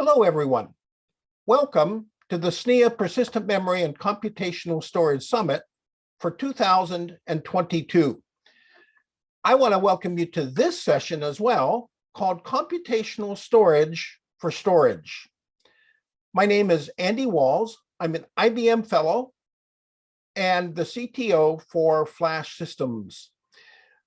Hello, everyone. Welcome to the SNIA Persistent Memory and Computational Storage Summit for 2022. I want to welcome you to this session as well, called Computational Storage for Storage. My name is Andy Walls. I'm an IBM Fellow and the CTO for Flash Systems.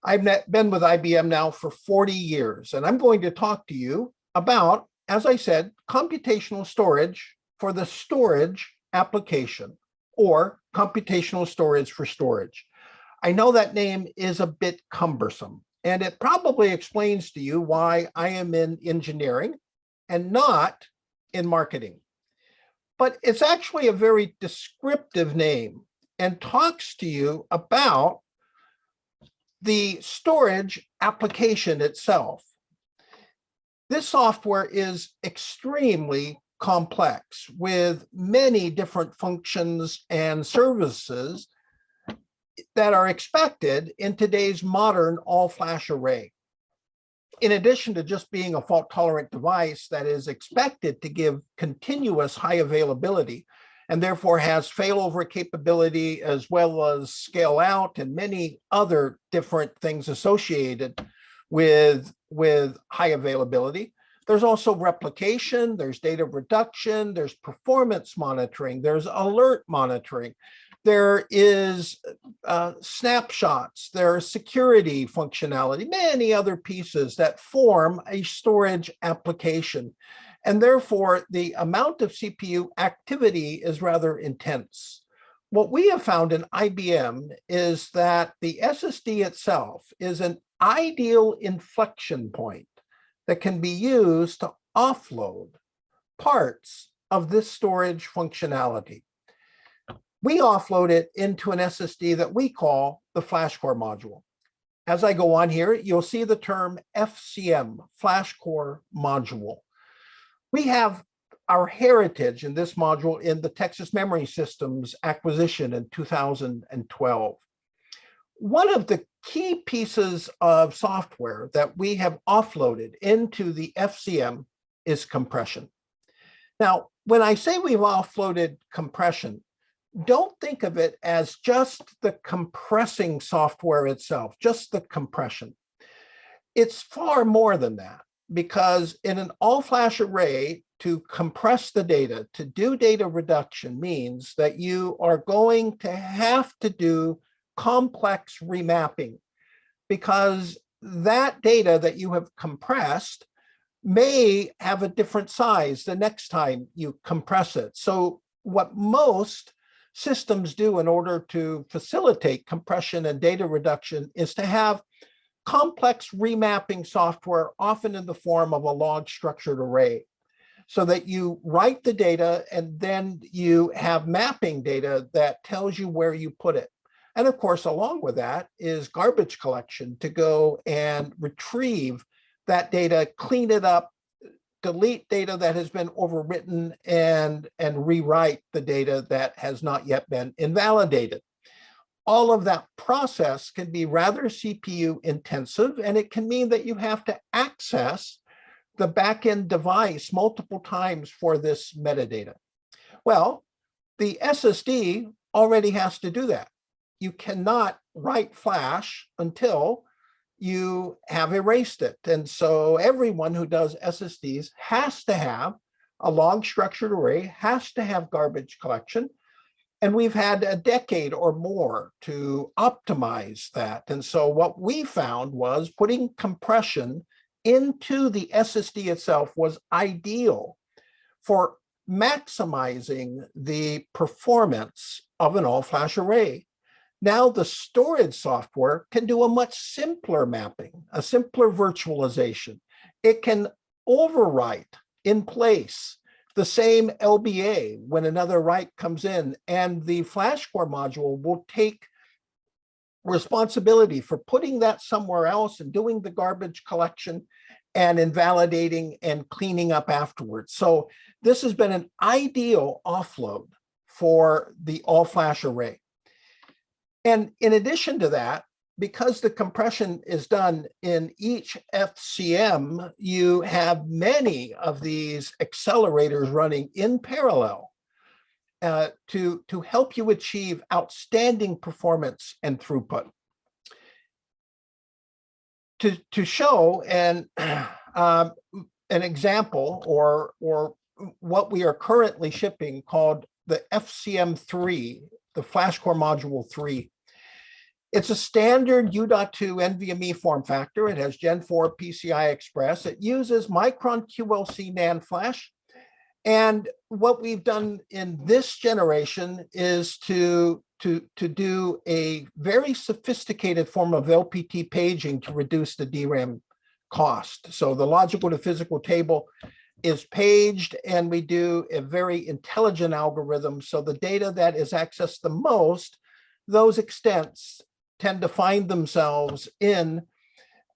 I've been with IBM now for 40 years, and I'm going to talk to you about, as I said, computational storage for the storage application, or computational storage for storage. I know that name is a bit cumbersome, and it probably explains to you why I am in engineering and not in marketing. But it's actually a very descriptive name and talks to you about the storage application itself. This software is extremely complex with many different functions and services that are expected in today's modern all-flash array. In addition to just being a fault-tolerant device that is expected to give continuous high availability and therefore has failover capability as well as scale out and many other different things associated with high availability. There's also replication, there's data reduction, there's performance monitoring, there's alert monitoring, there is snapshots, there's security functionality, many other pieces that form a storage application. And therefore, the amount of CPU activity is rather intense. What we have found in IBM is that the SSD itself is an ideal inflection point that can be used to offload parts of this storage functionality. We offload it into an SSD that we call the flash core module. As I go on here, you'll see the term FCM, flash core module. We have our heritage in this module in the Texas Memory Systems acquisition in 2012. One of the key pieces of software that we have offloaded into the FCM is compression. Now, when I say we've offloaded compression, don't think of it as just the compressing software itself, just the compression. It's far more than that, because in an all-flash array, to compress the data, to do data reduction means that you are going to have to do complex remapping, because that data that you have compressed may have a different size the next time you compress it. So what most systems do in order to facilitate compression and data reduction is to have complex remapping software, often in the form of a log structured array, so that you write the data and then you have mapping data that tells you where you put it. And of course, along with that is garbage collection to go and retrieve that data, clean it up, delete data that has been overwritten, and rewrite the data that has not yet been invalidated. All of that process can be rather CPU intensive, and it can mean that you have to access the back-end device multiple times for this metadata. Well, the SSD already has to do that. You cannot write flash until you have erased it. And so everyone who does SSDs has to have a log structured array, has to have garbage collection. And we've had a decade or more to optimize that. And so what we found was putting compression into the SSD itself was ideal for maximizing the performance of an all-flash array. Now the storage software can do a much simpler mapping, a simpler virtualization. It can overwrite in place the same LBA when another write comes in, and the flash core module will take responsibility for putting that somewhere else and doing the garbage collection and invalidating and cleaning up afterwards. So this has been an ideal offload for the all-flash array. And in addition to that, because the compression is done in each FCM, you have many of these accelerators running in parallel to help you achieve outstanding performance and throughput. To show an example or what we are currently shipping called the FCM3, the Flash Core Module 3. It's a standard U.2 NVMe form factor. It has Gen 4 PCI Express. It uses Micron QLC NAND flash. And what we've done in this generation is to do a very sophisticated form of LPT paging to reduce the DRAM cost. So the logical to physical table is paged, and we do a very intelligent algorithm. So the data that is accessed the most, those extents tend to find themselves in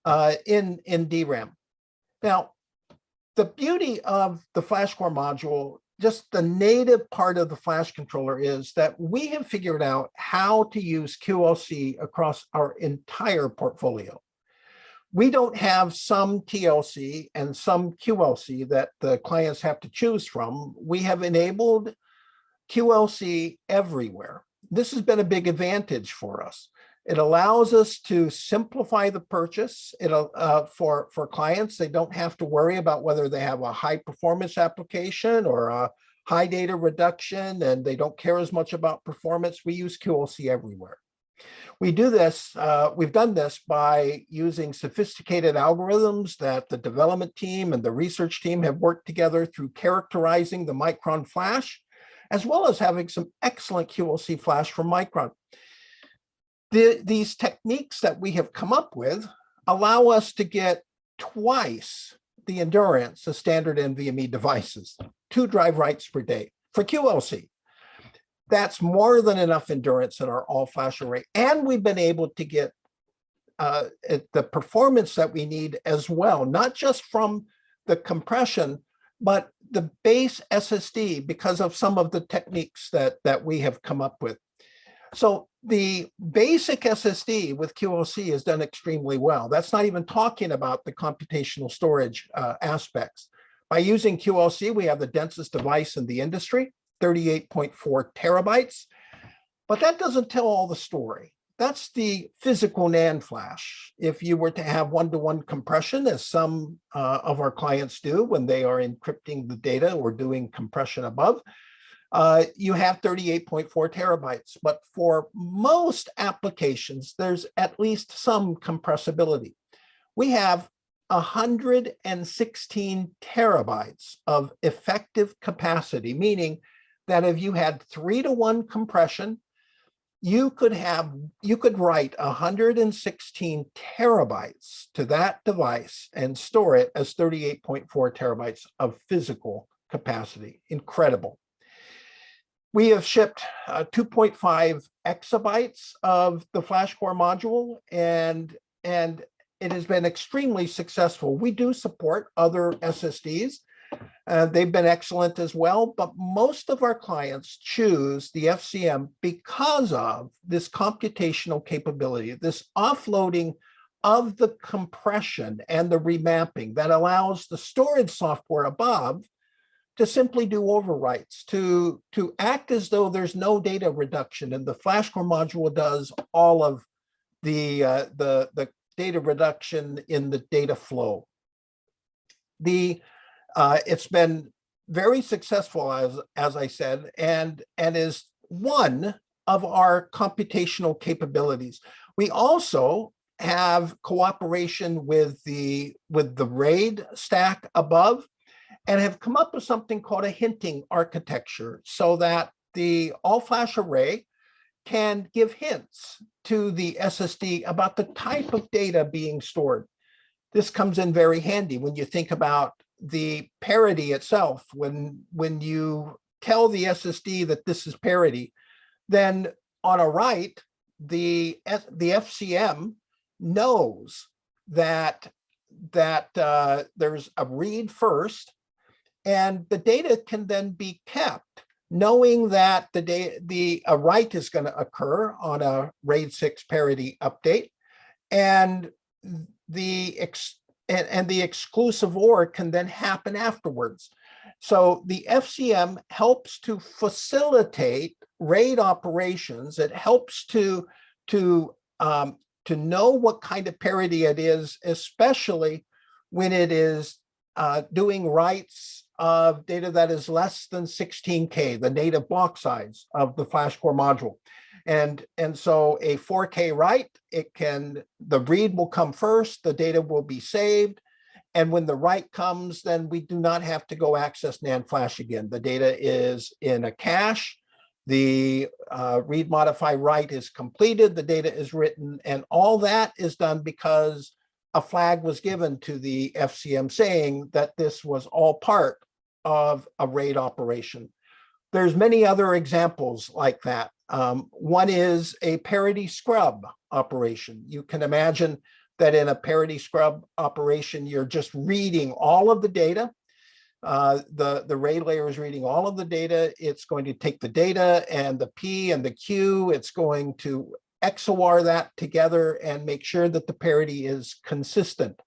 DRAM. Now, the beauty of the Flash Core module, just the native part of the flash controller, is that we have figured out how to use QLC across our entire portfolio. We don't have some TLC and some QLC that the clients have to choose from. We have enabled QLC everywhere. This has been a big advantage for us. It allows us to simplify the purchase. For clients, they don't have to worry about whether they have a high performance application or a high data reduction, and they don't care as much about performance. We use QLC everywhere. We do this, we've done this by using sophisticated algorithms that the development team and the research team have worked together through characterizing the Micron flash, as well as having some excellent QLC flash from Micron. These techniques that we have come up with allow us to get twice the endurance of standard NVMe devices, 2 drive writes per day for QLC. That's more than enough endurance in our all-flash array. And we've been able to get the performance that we need as well, not just from the compression, but the base SSD because of some of the techniques that we have come up with. So the basic SSD with QLC is done extremely well. That's not even talking about the computational storage aspects. By using QLC, we have the densest device in the industry, 38.4 terabytes. But that doesn't tell all the story. That's the physical NAND flash. If you were to have one-to-one compression, as some of our clients do when they are encrypting the data or doing compression above, you have 38.4 terabytes. But for most applications, there's at least some compressibility. We have 116 terabytes of effective capacity, meaning that if you had 3-to-1 compression, you could write 116 terabytes to that device and store it as 38.4 terabytes of physical capacity. Incredible. We have shipped 2.5 exabytes of the Flash Core module, and it has been extremely successful. We do support other SSDs. They've been excellent as well, but most of our clients choose the FCM because of this computational capability, this offloading of the compression and the remapping that allows the storage software above to simply do overwrites, to act as though there's no data reduction, and the Flash Core module does all of the data reduction in the data flow. It's been very successful, as I said, and is one of our computational capabilities. We also have cooperation with the RAID stack above, and have come up with something called a hinting architecture, so that the all-flash array can give hints to the SSD about the type of data being stored. This comes in very handy when you think about the parity itself. When you tell the SSD that this is parity, then on a write, the FCM knows that there's a read first, and the data can then be kept, knowing that a write is going to occur on a RAID 6 parity update. and the exclusive OR can then happen afterwards. So the FCM helps to facilitate RAID operations. It helps to know what kind of parity it is, especially when it is doing writes of data that is less than 16K, the native block size of the flash core module. And so a 4K write, the read will come first, the data will be saved. And when the write comes, then we do not have to go access NAND flash again. The data is in a cache. The read, modify, write is completed. The data is written, and all that is done because a flag was given to the FCM saying that this was all part of a RAID operation. There's many other examples like that. One is a parity scrub operation. You can imagine that in a parity scrub operation, you're just reading all of the data. The RAID layer is reading all of the data. It's going to take the data and the P and the Q. It's going to XOR that together and make sure that the parity is consistent.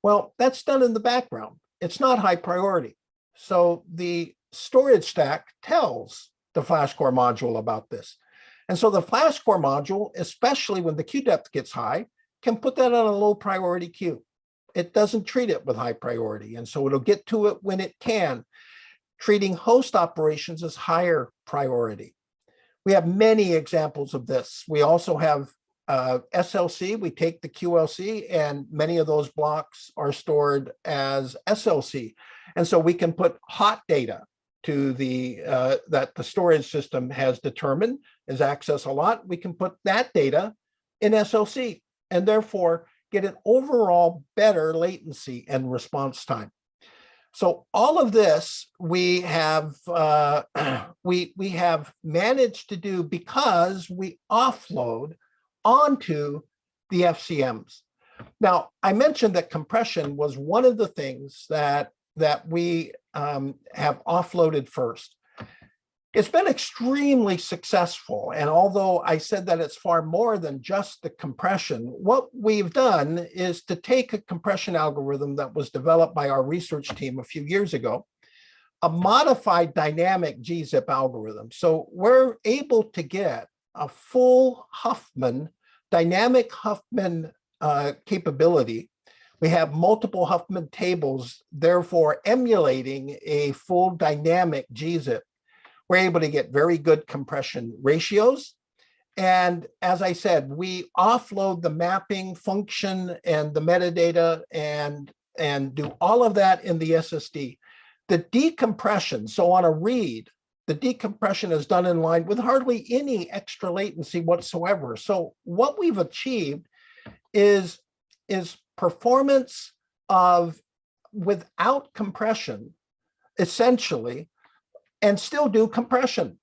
Well, that's done in the background. It's not high priority. So the storage stack tells the flash core module about this. And so the flash core module, especially when the queue depth gets high, can put that on a low priority queue. It doesn't treat it with high priority. And so it'll get to it when it can, treating host operations as higher priority. We have many examples of this. We also have SLC. We take the QLC, and many of those blocks are stored as SLC. And so we can put hot data to that the storage system has determined is access a lot. We can put that data in SLC, and therefore get an overall better latency and response time. So all of this we have managed to do because we offload onto the FCMs. Now, I mentioned that compression was one of the things that we have offloaded first. It's been extremely successful. And although I said that it's far more than just the compression, what we've done is to take a compression algorithm that was developed by our research team a few years ago, a modified dynamic gzip algorithm. So we're able to get a full Huffman, dynamic Huffman capability. We have multiple Huffman tables, therefore emulating a full dynamic gzip. We're able to get very good compression ratios. And as I said, we offload the mapping function and the metadata and do all of that in the SSD. The decompression, so on a read, the decompression is done in line with hardly any extra latency whatsoever. So what we've achieved is performance of without compression, essentially, and still do compression.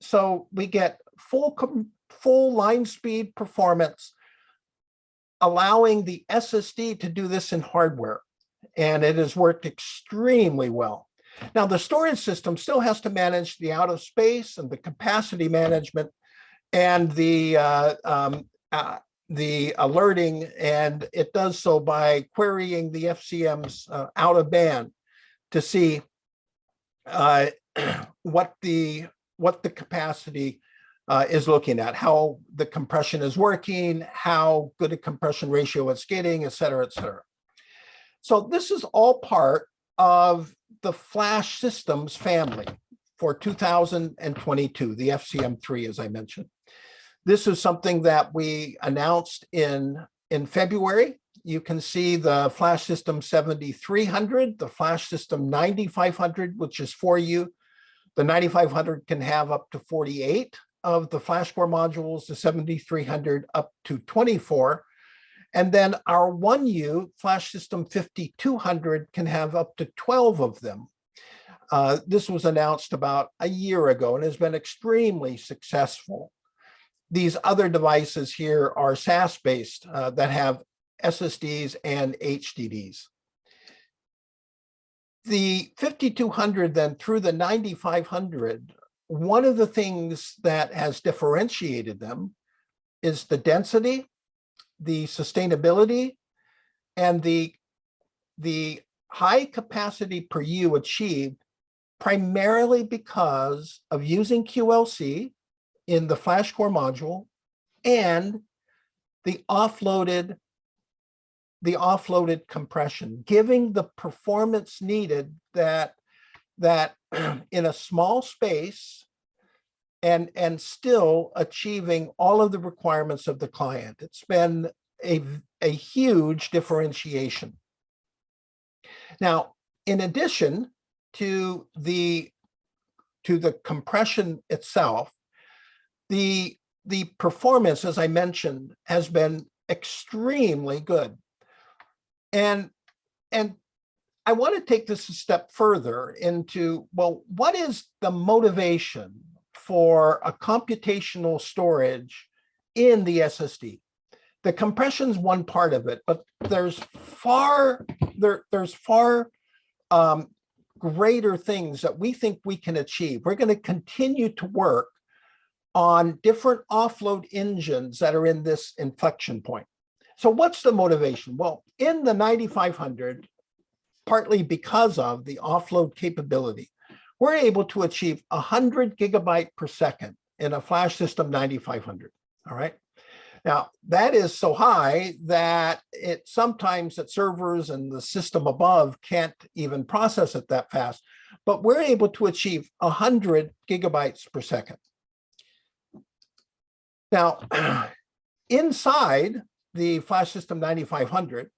So we get full line speed performance, allowing the SSD to do this in hardware. And it has worked extremely well. Now, the storage system still has to manage the out of space and the capacity management and the alerting, and it does so by querying the FCM's out of band to see what the capacity is looking at, how the compression is working, how good a compression ratio it's getting, et cetera, et cetera. So this is all part of the flash systems family for 2022, the FCM3, as I mentioned. This is something that we announced in February. You can see the flash system 7300, the flash system 9500, which is 4U. The 9500 can have up to 48 of the flash core modules, the 7300 up to 24. And then our 1U flash system 5200 can have up to 12 of them. This was announced about a year ago and has been extremely successful. These other devices here are SAS-based that have SSDs and HDDs. The 5200 then through the 9500, one of the things that has differentiated them is the density, sustainability and the high capacity per U achieved primarily because of using QLC in the flash core module and the offloaded compression, giving the performance needed that in a small space and still achieving all of the requirements of the client. It's been a huge differentiation. Now, in addition to the compression itself, the performance, as I mentioned, has been extremely good. And I want to take this a step further into, well, what is the motivation for a computational storage in the SSD? The compression's one part of it, but there's far greater things that we think we can achieve. We're going to continue to work on different offload engines that are in this inflection point. So what's the motivation? Well, in the 9500, partly because of the offload capability, we're able to achieve 100 gigabyte per second in a flash system 9500, all right? Now, that is so high that it sometimes that servers and the system above can't even process it that fast, but we're able to achieve 100 gigabytes per second. Now, inside the flash system 9500,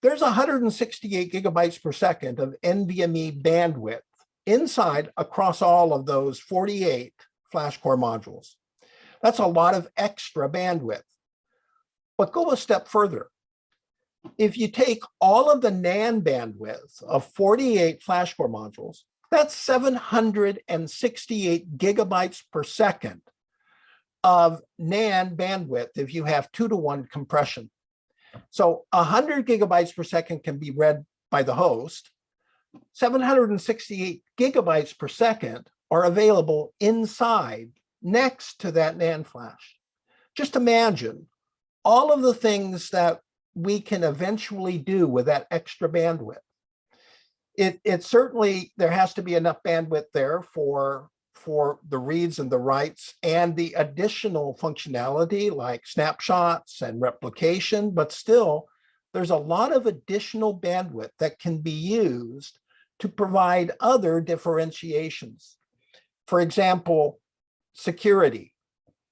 there's 168 gigabytes per second of NVMe bandwidth inside across all of those 48 flash core modules. That's a lot of extra bandwidth. But go a step further. If you take all of the NAND bandwidth of 48 flash core modules, that's 768 gigabytes per second of NAND bandwidth if you have 2-to-1 compression. So 100 gigabytes per second can be read by the host. 768 gigabytes per second are available inside next to that NAND flash. Just imagine all of the things that we can eventually do with that extra bandwidth. It certainly, there has to be enough bandwidth there for the reads and the writes and the additional functionality like snapshots and replication, but still there's a lot of additional bandwidth that can be used to provide other differentiations. For example, security.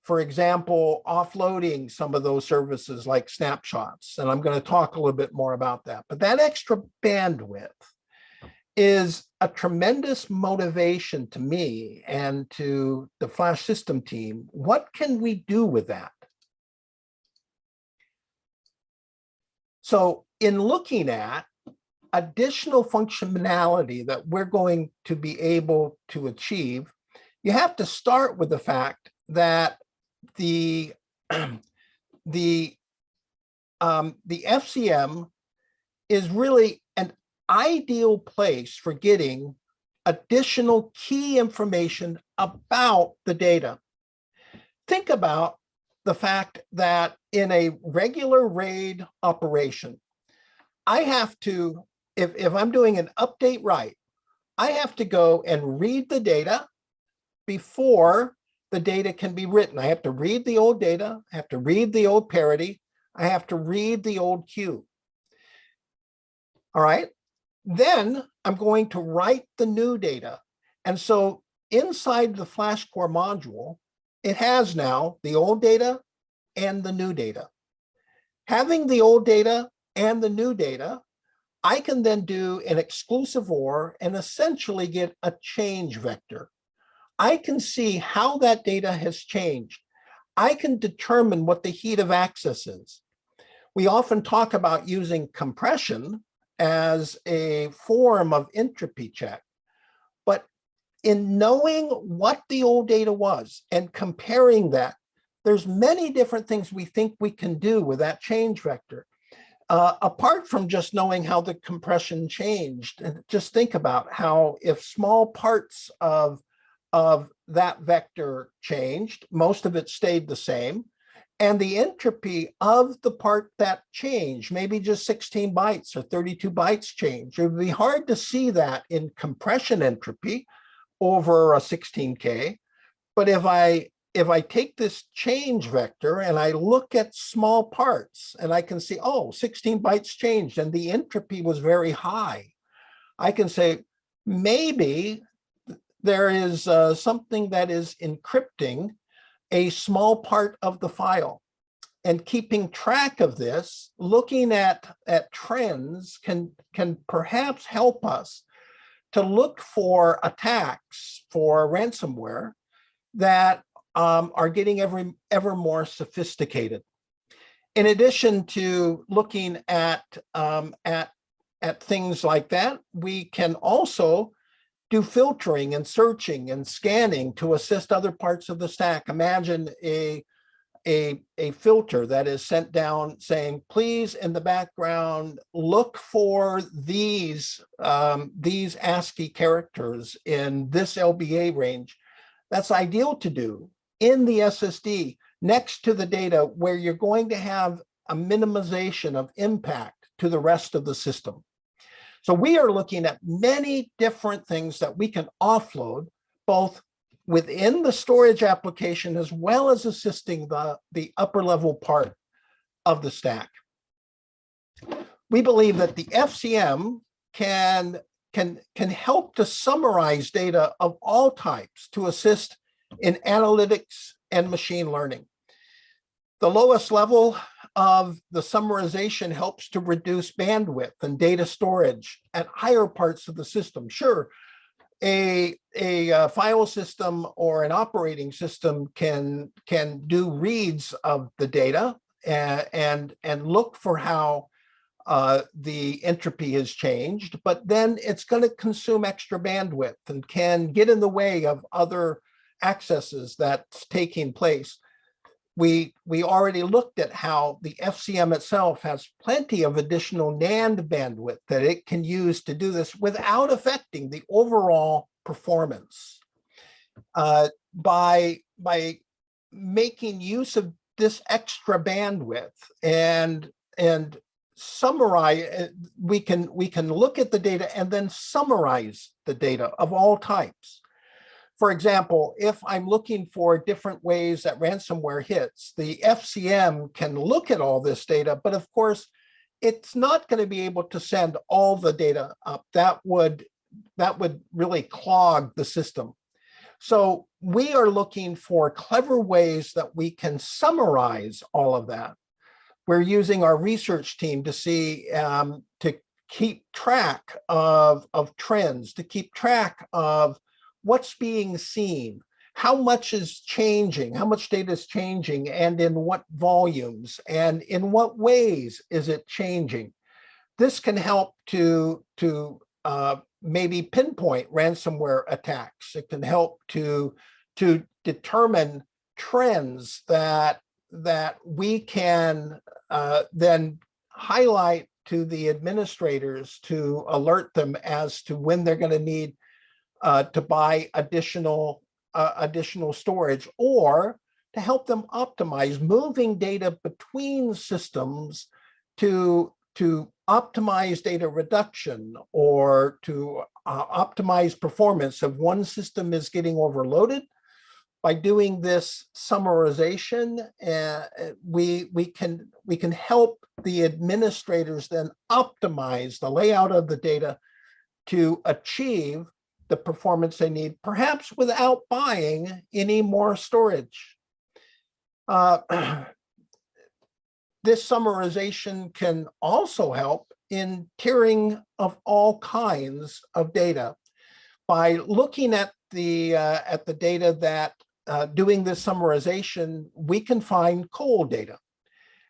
For example, offloading some of those services like snapshots. And I'm going to talk a little bit more about that. But that extra bandwidth is a tremendous motivation to me and to the flash system team. What can we do with that? So in looking at additional functionality that we're going to be able to achieve, you have to start with the fact that the FCM is really an ideal place for getting additional key information about the data. Think about the fact that in a regular RAID operation, I have to, if I'm doing an update write, I have to go and read the data before the data can be written. I have to read the old data, I have to read the old parity, I have to read the old queue. All right, then I'm going to write the new data. And so inside the flash core module, it has now the old data and the new data. Having the old data and the new data, I can then do an exclusive OR and essentially get a change vector. I can see how that data has changed. I can determine what the heat of access is. We often talk about using compression as a form of entropy check, but in knowing what the old data was and comparing that, there's many different things we think we can do with that change vector. Apart from just knowing how the compression changed, and just think about how if small parts of that vector changed, most of it stayed the same. and the entropy of the part that changed, maybe just 16 bytes or 32 bytes change. It would be hard to see that in compression entropy over a 16K. But if I take this change vector and I look at small parts and I can see, oh, 16 bytes changed and the entropy was very high, I can say maybe there is something that is encrypting a small part of the file. And keeping track of this, looking at trends can perhaps help us to look for attacks for ransomware that are getting ever more sophisticated. In addition to looking at things like that, we can also do filtering and searching and scanning to assist other parts of the stack. Imagine a filter that is sent down saying, please, in the background, look for these ASCII characters in this LBA range. That's ideal to do in the SSD next to the data where you're going to have a minimization of impact to the rest of the system. So we are looking at many different things that we can offload, both within the storage application as well as assisting the upper level part of the stack. We believe that the FCM can help to summarize data of all types to assist in analytics and machine learning. The lowest level of the summarization helps to reduce bandwidth and data storage at higher parts of the system. Sure, a file system or an operating system can do reads of the data and look for how the entropy has changed, but then it's going to consume extra bandwidth and can get in the way of other accesses that's taking place. We already looked at how the FCM itself has plenty of additional NAND bandwidth that it can use to do this without affecting the overall performance. By making use of this extra bandwidth and summarize, we can look at the data and then summarize the data of all types. For example, if I'm looking for different ways that ransomware hits, the FCM can look at all this data, but of course, it's not going to be able to send all the data up. That would really clog the system. So we are looking for clever ways that we can summarize all of that. We're using our research team to see, to keep track of trends, to keep track of what's being seen, how much is changing, how much data is changing, and in what volumes, and in what ways is it changing. This can help to maybe pinpoint ransomware attacks. It can help to determine trends that we can then highlight to the administrators to alert them as to when they're going to need to buy additional storage, or to help them optimize moving data between systems to optimize data reduction, or to optimize performance if one system is getting overloaded. By doing this summarization, we can help the administrators then optimize the layout of the data to achieve the performance they need, perhaps without buying any more storage. This summarization can also help in tiering of all kinds of data. By looking at the data that doing this summarization, we can find cold data.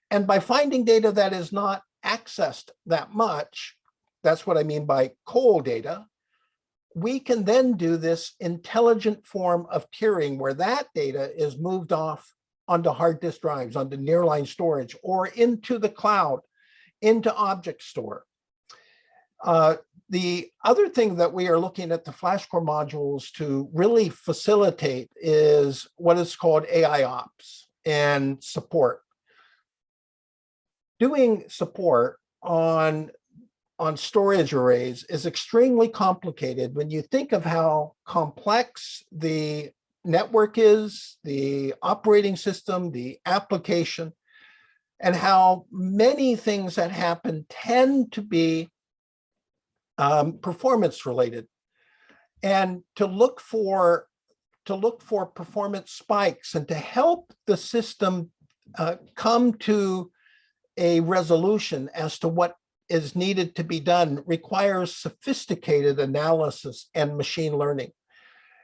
And by finding data that is not accessed that much, that's what I mean by cold data, we can then do this intelligent form of tiering where that data is moved off onto hard disk drives, onto nearline storage, or into the cloud, into object store. The other thing that we are looking at the FlashCore modules to really facilitate is what is called AIOPs. and support. Doing support on storage arrays is extremely complicated when you think of how complex the network is, the operating system, the application, and how many things that happen tend to be performance related. And to look for performance spikes and to help the system come to a resolution as to what is needed to be done requires sophisticated analysis and machine learning.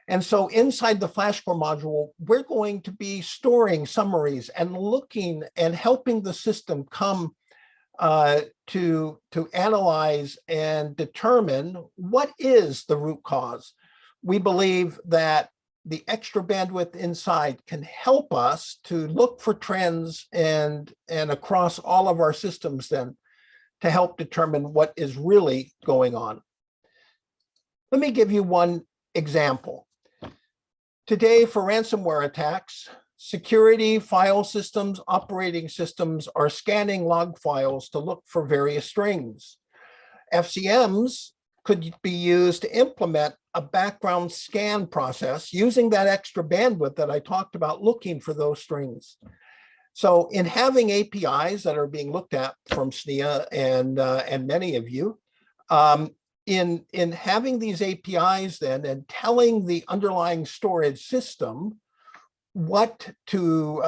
And so inside the FlashCore module, we're going to be storing summaries and looking and helping the system come to analyze and determine what is the root cause. We believe that the extra bandwidth inside can help us to look for trends and across all of our systems then to help determine what is really going on. Let me give you one example. Today, for ransomware attacks, security file systems, operating systems are scanning log files to look for various strings. FCMs could be used to implement a background scan process using that extra bandwidth that I talked about, looking for those strings. So in having APIs that are being looked at from SNIA and many of you, in having these APIs then and telling the underlying storage system what to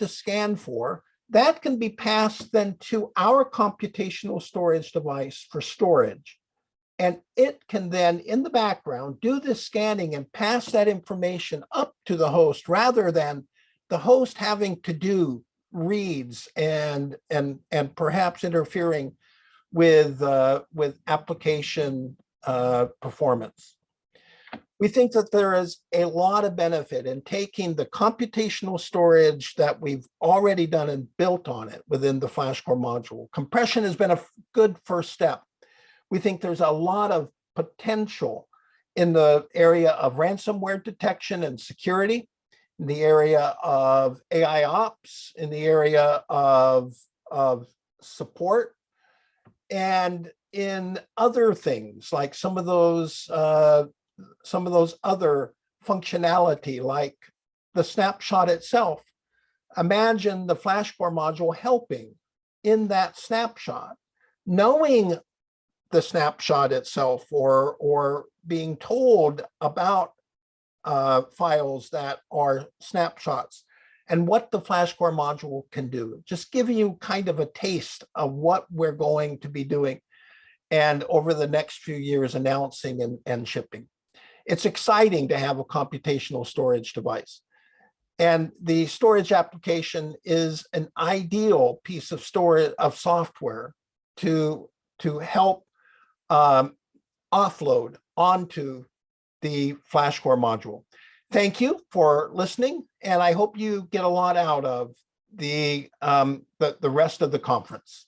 scan for, that can be passed then to our computational storage device for storage. And it can then, in the background, do the scanning and pass that information up to the host rather than the host having to do reads and perhaps interfering with application performance. We think that there is a lot of benefit in taking the computational storage that we've already done and built on it within the FlashCore module. Compression has been a good first step. We think there's a lot of potential in the area of ransomware detection and security, in the area of IOPs, in the area of support, and in other things like some of those other functionality, like the snapshot itself. Imagine the FlashCore module helping in that snapshot, knowing the snapshot itself or being told about files that are snapshots and what the FlashCore module can do. Just giving you kind of a taste of what we're going to be doing and over the next few years announcing and shipping. It's exciting to have a computational storage device. And the storage application is an ideal piece of storage of software to help offload onto the FlashCore module. Thank you for listening, and I hope you get a lot out of the rest of the conference.